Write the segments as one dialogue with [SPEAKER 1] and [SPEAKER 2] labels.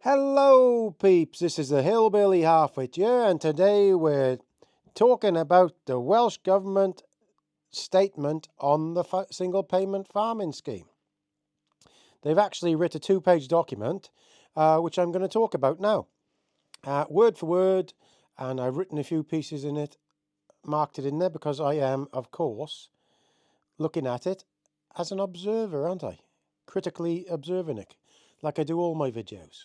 [SPEAKER 1] Hello peeps, this is the Hillbilly Halfwit here, and today we're talking about the Welsh Government statement on the single payment farming scheme. They've actually written a two-page document, which I'm going to talk about now, word for word, and I've written a few pieces in it, marked it in there because I am, of course, looking at it as an observer, aren't I? Critically observing it, like I do all my videos.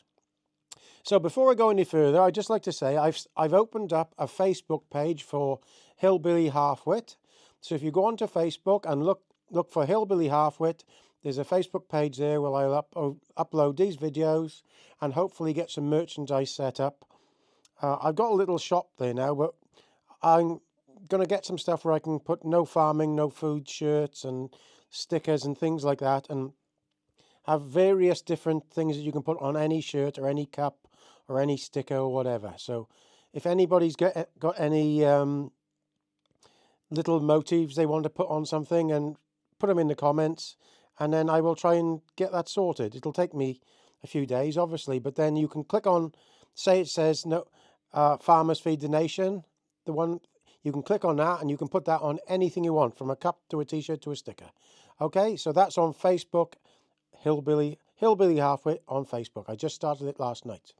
[SPEAKER 1] So before I go any further, I'd just like to say I've opened up a Facebook page for Hillbilly Halfwit. So if you go onto Facebook and look for Hillbilly Halfwit, there's a Facebook page there where I'll upload these videos and hopefully get some merchandise set up. I've got a little shop there now, but I'm going to get some stuff where I can put no farming, no food shirts and stickers and things like that, and have various different things that you can put on any shirt or any cup or any sticker or whatever. So if anybody's got any little motifs they want to put on something, and put them in the comments, and then I will try and get that sorted. It'll take me a few days, obviously, but then you can click on, say it says no, Farmers Feed the Nation, the one, you can click on that and you can put that on anything you want, from a cup to a t-shirt to a sticker. Okay, so that's on Facebook, Hillbilly Halfwit on Facebook. I just started it last night.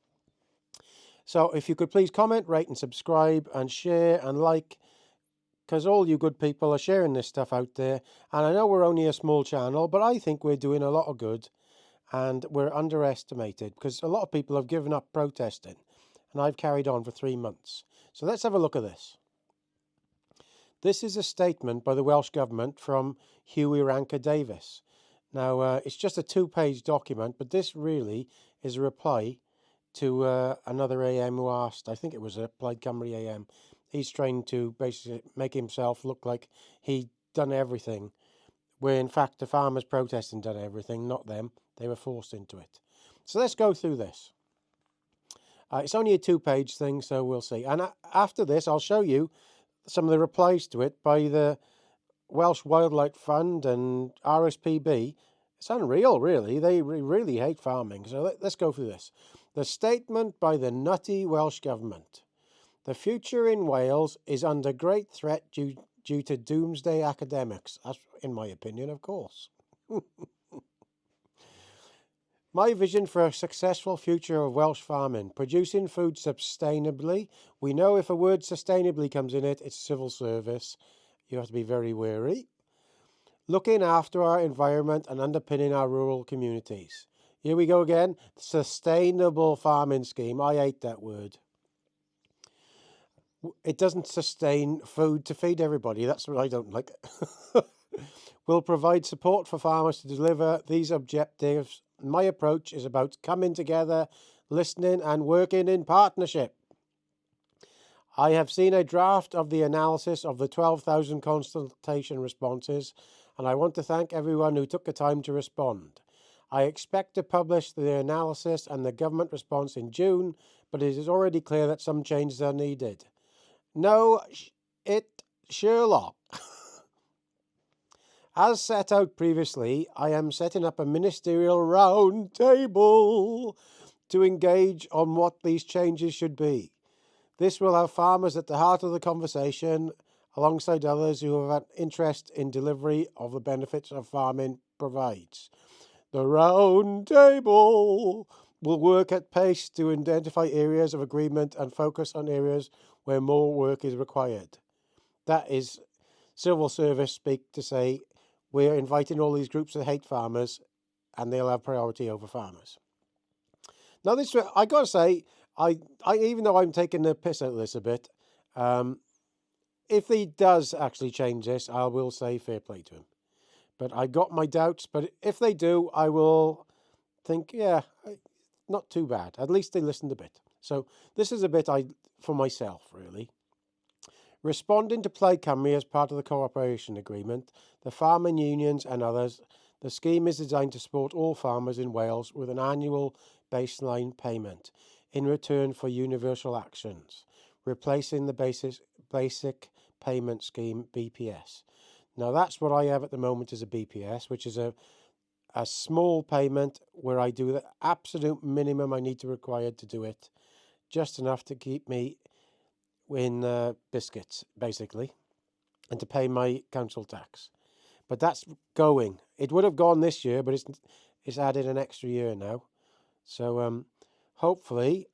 [SPEAKER 1] So if you could please comment, rate and subscribe and share and like, because all you good people are sharing this stuff out there. And I know we're only a small channel, but I think we're doing a lot of good, and we're underestimated because a lot of people have given up protesting, and I've carried on for 3 months. So let's have a look at this. This is a statement by the Welsh Government from Hughie Ranker Davis. Now, it's just a two-page document, but this really is a reply to another AM who asked, I think it was a Plaid Cymru AM, he's trying to basically make himself look like he'd done everything, where in fact the farmers protesting done everything, not them. They were forced into it. So let's go through this. It's only a two-page thing, so we'll see. And after this, I'll show you some of the replies to it by the Welsh Wildlife Fund and RSPB. It's unreal, really. They really hate farming. So let's go through this. The statement by the nutty Welsh Government. The future in Wales is under great threat due to doomsday academics. That's in my opinion, of course. My vision for a successful future of Welsh farming: producing food sustainably. We know if a word sustainably comes in it, it's civil service. You have to be very wary. Looking after our environment and underpinning our rural communities. Here we go again. Sustainable farming scheme. I hate that word. It doesn't sustain food to feed everybody. That's what I don't like. Will provide support for farmers to deliver these objectives. My approach is about coming together, listening and working in partnership. I have seen a draft of the analysis of the 12,000 consultation responses, and I want to thank everyone who took the time to respond. I expect to publish the analysis and the government response in June, but it is already clear that some changes are needed. No, Sherlock. As set out previously, I am setting up a ministerial round table to engage on what these changes should be. This will have farmers at the heart of the conversation, alongside others who have an interest in delivery of the benefits of farming provides. The round table will work at pace to identify areas of agreement and focus on areas where more work is required. That is civil service speak to say we're inviting all these groups that hate farmers and they'll have priority over farmers. Now, this, I got to say, I even though I'm taking the piss out of this a bit, if he does actually change this, I will say fair play to him. But I got my doubts. But if they do, I will think, yeah, not too bad. At least they listened a bit. So this is a bit for myself, really. Responding to Plaid Cymru as part of the cooperation agreement, the farming unions and others, the scheme is designed to support all farmers in Wales with an annual baseline payment in return for universal actions, replacing the basic payment scheme, BPS. Now that's what I have at the moment, is a BPS, which is a a small payment where I do the absolute minimum I need to require to do it, just enough to keep me in biscuits, basically, and to pay my council tax. But that's going. It would have gone this year, but it's added an extra year now. So hopefully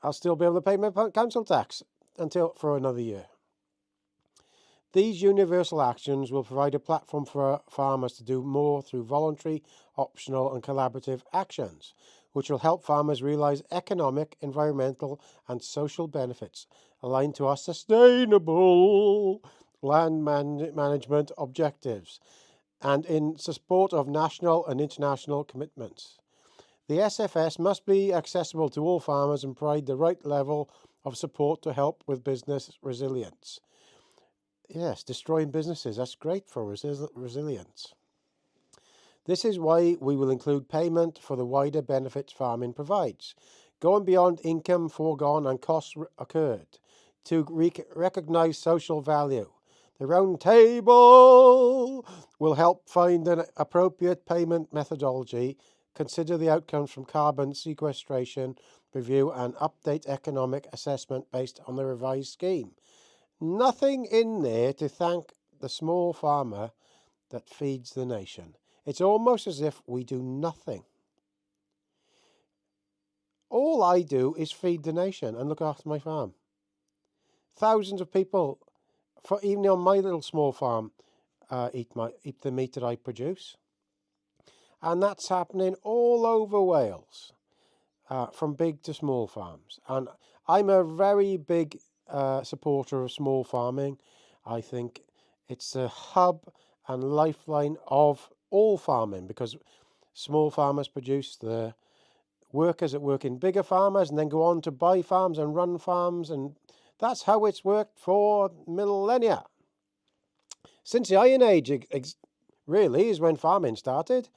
[SPEAKER 1] I'll still be able to pay my council tax for another year. These universal actions will provide a platform for farmers to do more through voluntary, optional and collaborative actions, which will help farmers realise economic, environmental and social benefits aligned to our sustainable land management objectives and in support of national and international commitments. The SFS must be accessible to all farmers and provide the right level of support to help with business resilience. Yes, destroying businesses, that's great for resilience. This is why we will include payment for the wider benefits farming provides, going beyond income foregone and costs occurred, to recognise social value. The round table will help find an appropriate payment methodology, consider the outcomes from carbon sequestration review and update economic assessment based on the revised scheme. Nothing in there to thank the small farmer that feeds the nation. It's almost as if we do nothing. All I do is feed the nation and look after my farm. Thousands of people, even on my little small farm, eat the meat that I produce. And that's happening all over Wales, from big to small farms. And I'm a very big supporter of small farming. I think it's a hub and lifeline of all farming, because small farmers produce the workers that work in bigger farmers and then go on to buy farms and run farms, and that's how it's worked for millennia. Since the Iron Age, really, is when farming started,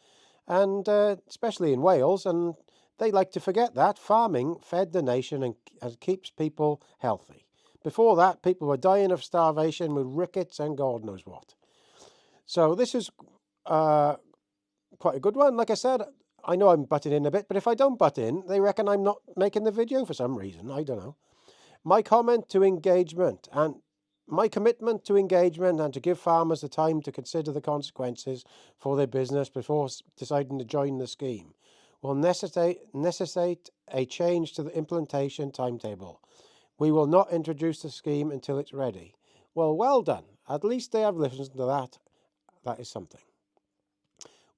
[SPEAKER 1] and especially in Wales, and they like to forget that farming fed the nation and keeps people healthy. Before that, people were dying of starvation with rickets and God knows what. So this is quite a good one. Like I said, I know I'm butting in a bit, but if I don't butt in, they reckon I'm not making the video for some reason. I don't know. My commitment to engagement and to give farmers the time to consider the consequences for their business before deciding to join the scheme will necessitate a change to the implementation timetable. We will not introduce the scheme until it's ready. Well done. At least they have listened to that. That is something.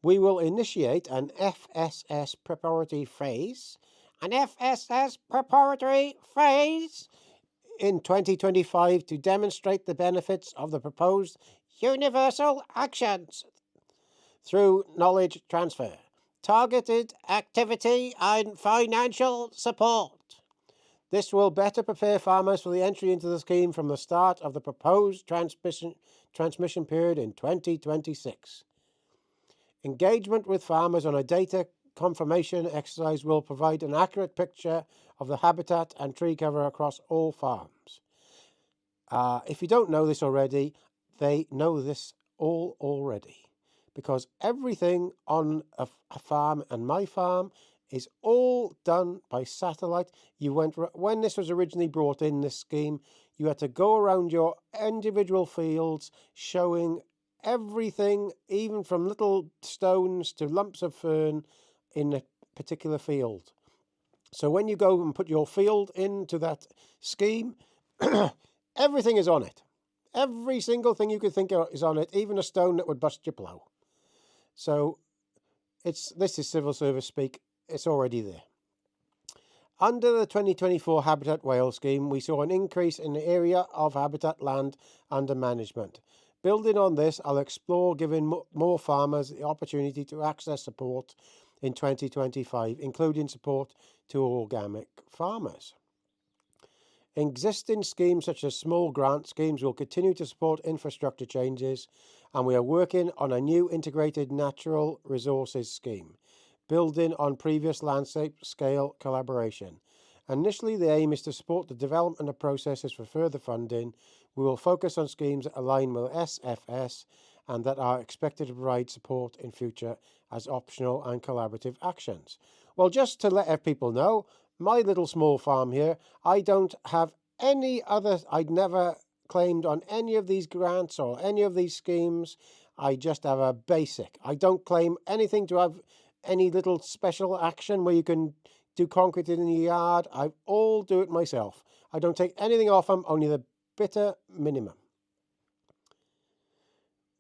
[SPEAKER 1] We will initiate an FSS preparatory phase. In 2025 to demonstrate the benefits of the proposed universal actions through knowledge transfer, targeted activity and financial support. This will better prepare farmers for the entry into the scheme from the start of the proposed transmission period in 2026. Engagement with farmers on a data confirmation exercise will provide an accurate picture of the habitat and tree cover across all farms. If you don't know this already, they know this all already, because everything on a farm and my farm is all done by satellite. When this was originally brought in, this scheme, you had to go around your individual fields showing everything, even from little stones to lumps of fern in a particular field. So when you go and put your field into that scheme, everything is on it. Every single thing you could think of is on it, even a stone that would bust your plough. So this is civil service speak. It's already there. Under the 2024 Habitat Wales scheme, we saw an increase in the area of habitat land under management. Building on this, I'll explore giving more farmers the opportunity to access support in 2025, including support to organic farmers. Existing schemes such as small grant schemes will continue to support infrastructure changes, and we are working on a new integrated natural resources scheme, building on previous landscape scale collaboration. Initially, the aim is to support the development of processes for further funding. We will focus on schemes that align with SFS and that are expected to provide support in future as optional and collaborative actions. Well, just to let people know, my little small farm here, I don't have any other, I'd never claimed on any of these grants or any of these schemes. I just have a basic. I don't claim anything to have any little special action where you can do concrete in the yard. I all do it myself. I don't take anything off them, only the bitter minimum.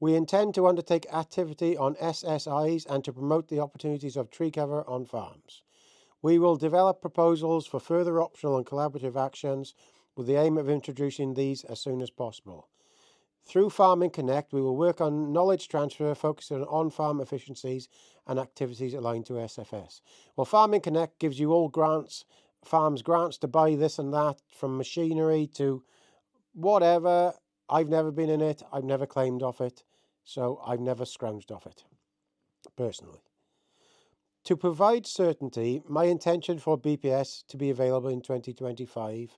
[SPEAKER 1] We intend to undertake activity on SSIs and to promote the opportunities of tree cover on farms. We will develop proposals for further optional and collaborative actions with the aim of introducing these as soon as possible. Through Farming Connect, we will work on knowledge transfer, focusing on on-farm efficiencies and activities aligned to SFS. Well, Farming Connect gives you all grants, farms grants to buy this and that, from machinery to whatever. I've never been in it. I've never claimed off it. So I've never scrounged off it, personally. To provide certainty, my intention for BPS to be available in 2025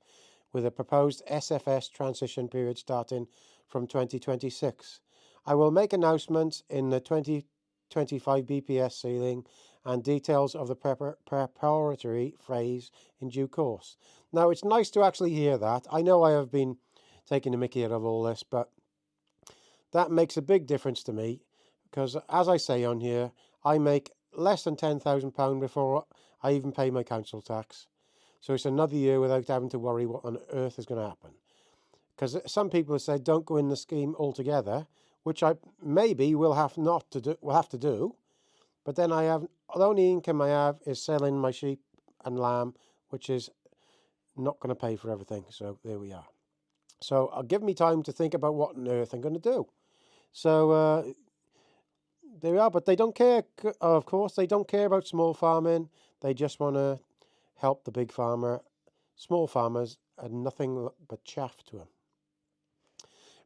[SPEAKER 1] with a proposed SFS transition period starting from 2026. I will make announcements in the 2025 BPS ceiling and details of the preparatory phase in due course. Now, it's nice to actually hear that. I know I have been taking the mickey out of all this, but that makes a big difference to me because, as I say on here, I make less than £10,000 before I even pay my council tax. So it's another year without having to worry what on earth is going to happen. Because some people have said don't go in the scheme altogether, which I maybe will have to do. But then I have the only income I have is selling my sheep and lamb, which is not going to pay for everything. So there we are. So I'll give me time to think about what on earth I'm going to do. So there we are. But they don't care. Of course, they don't care about small farming. They just want to help the big farmer. Small farmers are nothing but chaff to them.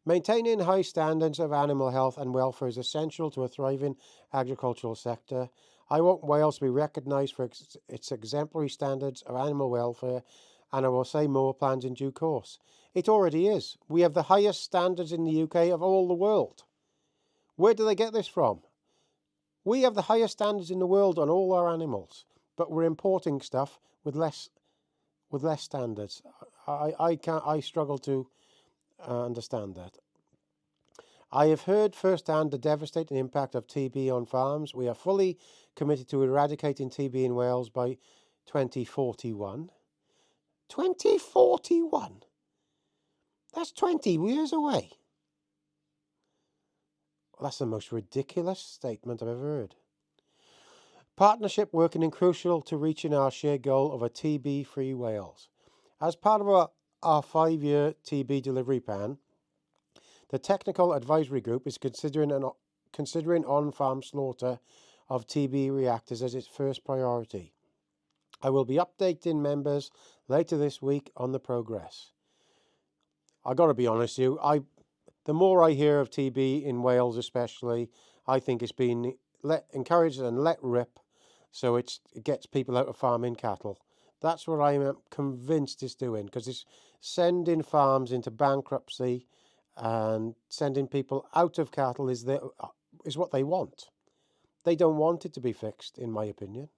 [SPEAKER 1] Maintaining high standards of animal health and welfare is essential to a thriving agricultural sector. I want Wales to be recognised for its exemplary standards of animal welfare, and I will say more plans in due course. It already is. We have the highest standards in the UK of all the world. Where do they get this from? We have the highest standards in the world on all our animals, but we're importing stuff with less standards. I struggle to understand that. I have heard firsthand the devastating impact of TB on farms. We are fully committed to eradicating TB in Wales by 2041. 2041? That's 20 years away. Well, that's the most ridiculous statement I've ever heard. Partnership working in crucial to reaching our shared goal of a TB-free Wales. As part of our 5-year TB delivery plan, the Technical Advisory Group is considering on-farm slaughter of TB reactors as its first priority. I will be updating members later this week on the progress. I got to be honest with you, the more I hear of TB in Wales especially, I think it's been encouraged and let rip, so it gets people out of farming cattle. That's what I am convinced it's doing, because it's sending farms into bankruptcy and sending people out of cattle is what they want. They don't want it to be fixed, in my opinion.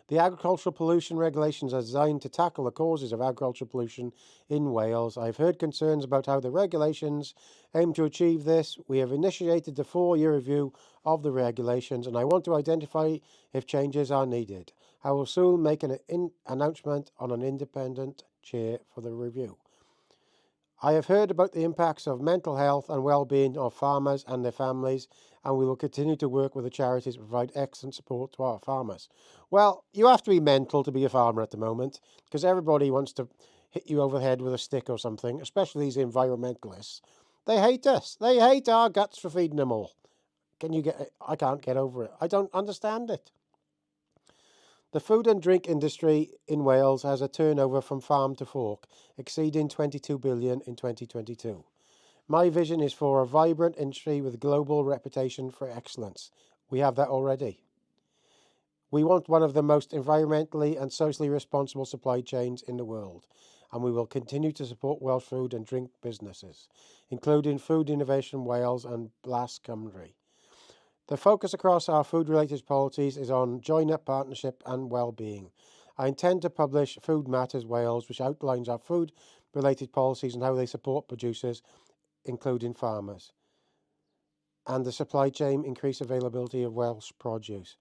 [SPEAKER 1] The agricultural pollution regulations are designed to tackle the causes of agricultural pollution in Wales. I've heard concerns about how the regulations aim to achieve this. We have initiated the 4-year review of the regulations, and I want to identify if changes are needed. I will soon make an announcement on an independent chair for the review. I have heard about the impacts of mental health and well-being of farmers and their families, and we will continue to work with the charities to provide excellent support to our farmers. Well, you have to be mental to be a farmer at the moment, because everybody wants to hit you over the head with a stick or something, especially these environmentalists. They hate us. They hate our guts for feeding them all. I can't get over it. I don't understand it. The food and drink industry in Wales has a turnover from farm to fork exceeding 22 billion in 2022. My vision is for a vibrant industry with global reputation for excellence. We have that already. We want one of the most environmentally and socially responsible supply chains in the world, and we will continue to support Welsh food and drink businesses, including Food Innovation Wales and Blas Cymru. The focus across our food-related policies is on join-up, partnership and well-being. I intend to publish Food Matters Wales, which outlines our food-related policies and how they support producers, including farmers, and the supply chain increase availability of Welsh produce.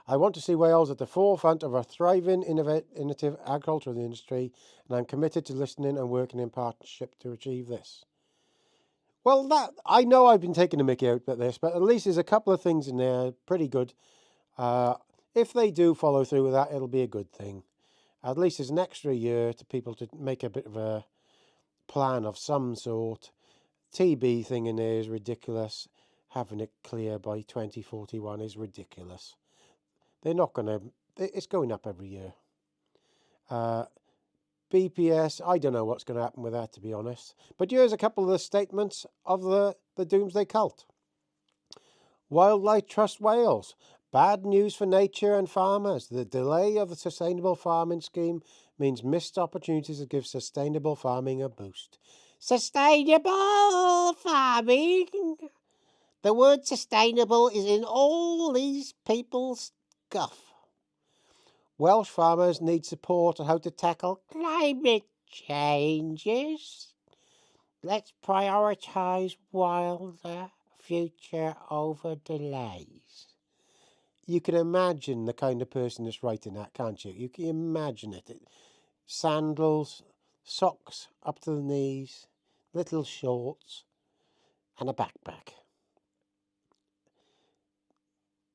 [SPEAKER 1] I want to see Wales at the forefront of a thriving, innovative agricultural industry, and I'm committed to listening and working in partnership to achieve this. Well, that I know I've been taking a mickey out at this, but at least there's a couple of things in there pretty good. If they do follow through with that, it'll be a good thing. At least there's an extra year to people to make a bit of a plan of some sort. TB thing in there is ridiculous. Having it clear by 2041 is ridiculous. They're not going to... It's going up every year. BPS, I don't know what's going to happen with that, to be honest. But here's a couple of the statements of the Doomsday Cult. Wildlife Trust Wales. Bad news for nature and farmers. The delay of the sustainable farming scheme means missed opportunities to give sustainable farming a boost. Sustainable farming. The word sustainable is in all these people's guff. Welsh farmers need support on how to tackle climate changes. Let's prioritise wilder future over delays. You can imagine the kind of person that's writing that, can't you? You can imagine it. Sandals, socks up to the knees, little shorts, and a backpack.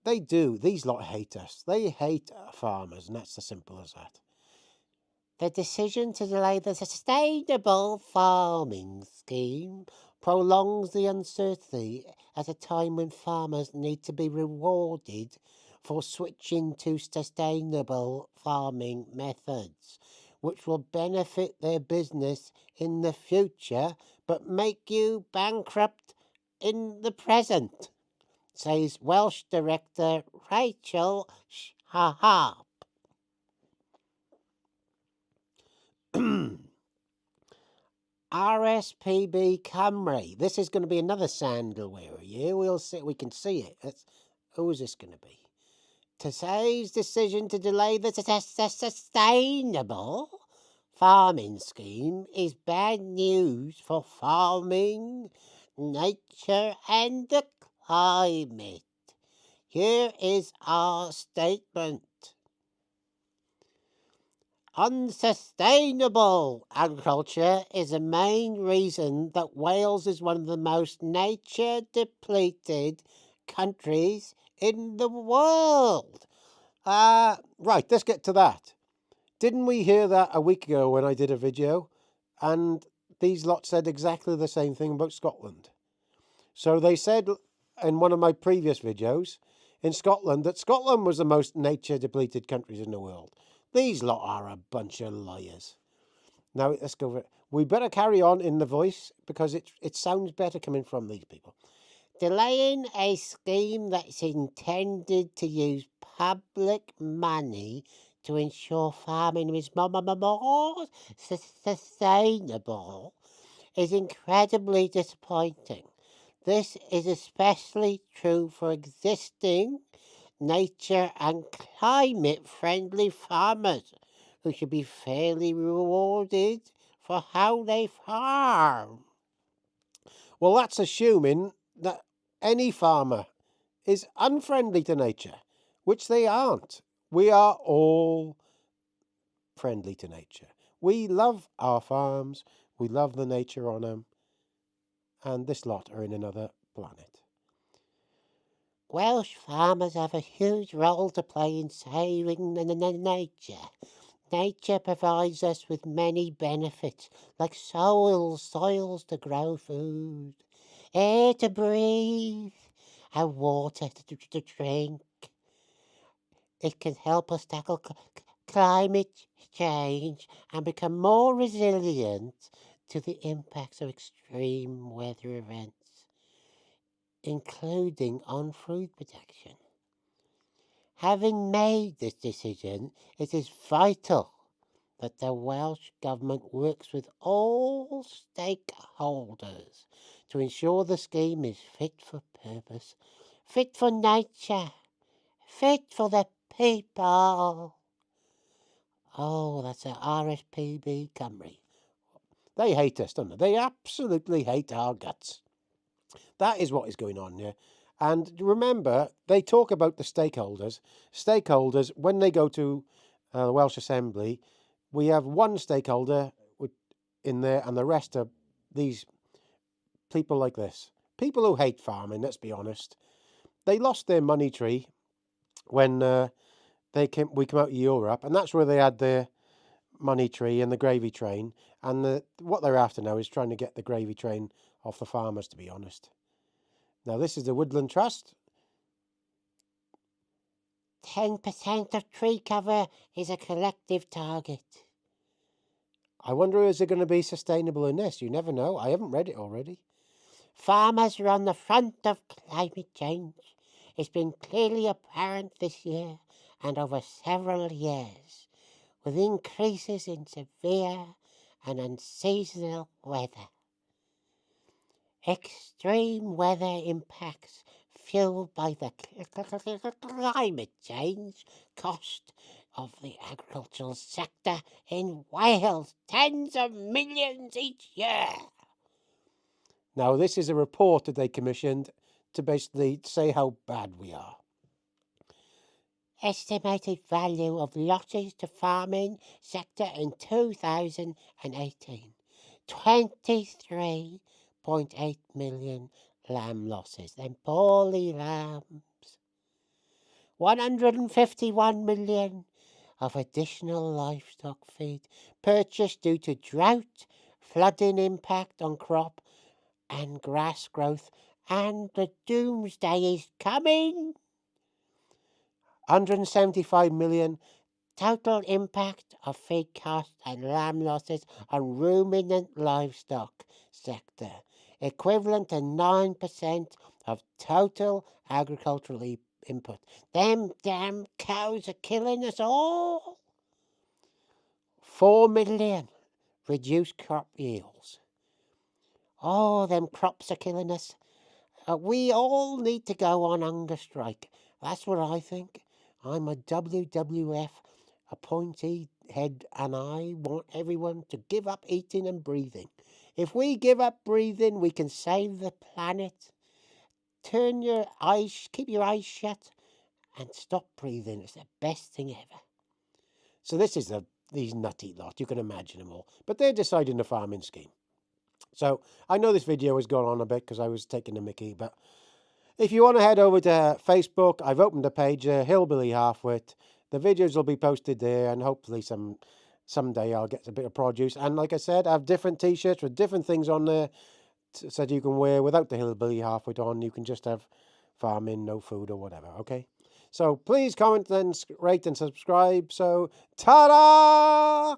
[SPEAKER 1] They do. These lot hate us. They hate farmers, and that's as simple as that. The decision to delay the sustainable farming scheme prolongs the uncertainty at a time when farmers need to be rewarded for switching to sustainable farming methods, which will benefit their business in the future but make you bankrupt in the present, says Welsh director Rachel Shahab. RSPB Cymru. This is going to be another sandal wearer. We'll see. We can see it. Who is this going to be? Today's decision to delay the sustainable farming scheme is bad news for farming, nature and the climate. Here is our statement. Unsustainable agriculture is a main reason that Wales is one of the most nature-depleted countries in the world. Right, let's get to that. Didn't we hear that a week ago when I did a video? And these lot said exactly the same thing about Scotland. So they said in one of my previous videos in Scotland that Scotland was the most nature-depleted countries in the world. These lot are a bunch of liars. Now, let's go over it. We better carry on in the voice because it sounds better coming from these people. Delaying a scheme that's intended to use public money to ensure farming is more sustainable is incredibly disappointing. This is especially true for existing nature and climate-friendly farmers who should be fairly rewarded for how they farm. Well, that's assuming that any farmer is unfriendly to nature, which they aren't. We are all friendly to nature. We love our farms, we love the nature on them, and this lot are in another planet. Welsh farmers have a huge role to play in saving nature. Nature provides us with many benefits, like soils to grow food, air to breathe, and water to drink. It can help us tackle climate change and become more resilient to the impacts of extreme weather events, including on food production. Having made this decision, it is vital that the Welsh Government works with all stakeholders to ensure the scheme is fit for purpose
[SPEAKER 2] fit for nature, fit for the people. Oh, that's a RSPB Cymru.
[SPEAKER 1] They hate us, don't they? They absolutely hate our guts. That is what is going on here. And remember, they talk about the stakeholders. Stakeholders, when they go to the Welsh Assembly, we have one stakeholder in there, and the rest are these people like this. People who hate farming, let's be honest. They lost their money tree when we came out of Europe, and that's where they had their money tree and the gravy train. And what they're after now is trying to get the gravy train off the farmers, to be honest. Now, this is the Woodland Trust.
[SPEAKER 2] 10% of tree cover is a collective target.
[SPEAKER 1] I wonder, is it going to be sustainable in this? You never know. I haven't read it already.
[SPEAKER 2] Farmers are on the front of climate change. It's been clearly apparent this year and over several years, with increases in severe and unseasonal weather. Extreme weather impacts fueled by the climate change cost of the agricultural sector in Wales, tens of millions each year.
[SPEAKER 1] Now, this is a report that they commissioned to basically say how bad we are.
[SPEAKER 2] Estimated value of losses to farming sector in 2018, 23.8 million lamb losses. Them poorly lambs. 151 million of additional livestock feed purchased due to drought, flooding impact on crop and grass growth, and the doomsday is coming.
[SPEAKER 1] 175 million
[SPEAKER 2] Total impact of feed costs and lamb losses on ruminant livestock sector, equivalent to 9% of total agricultural input. Them damn cows are killing us all. 4 million reduced crop yields. Oh, them crops are killing us. We all need to go on hunger strike. That's what I think. I'm a WWF appointee head, and I want everyone to give up eating and breathing. If we give up breathing, we can save the planet. Keep your eyes shut, and stop breathing. It's the best thing ever.
[SPEAKER 1] So this is these nutty lot. You can imagine them all. But they're deciding the farming scheme. So I know this video has gone on a bit because I was taking the mickey, but if you want to head over to Facebook, I've opened a page, Hillbilly Halfwit. The videos will be posted there, and hopefully someday I'll get a bit of produce. And like I said, I have different T-shirts with different things on there so you can wear without the Hillbilly Halfwit on. You can just have farming, no food or whatever, okay? So please comment and rate and subscribe. So, ta-da!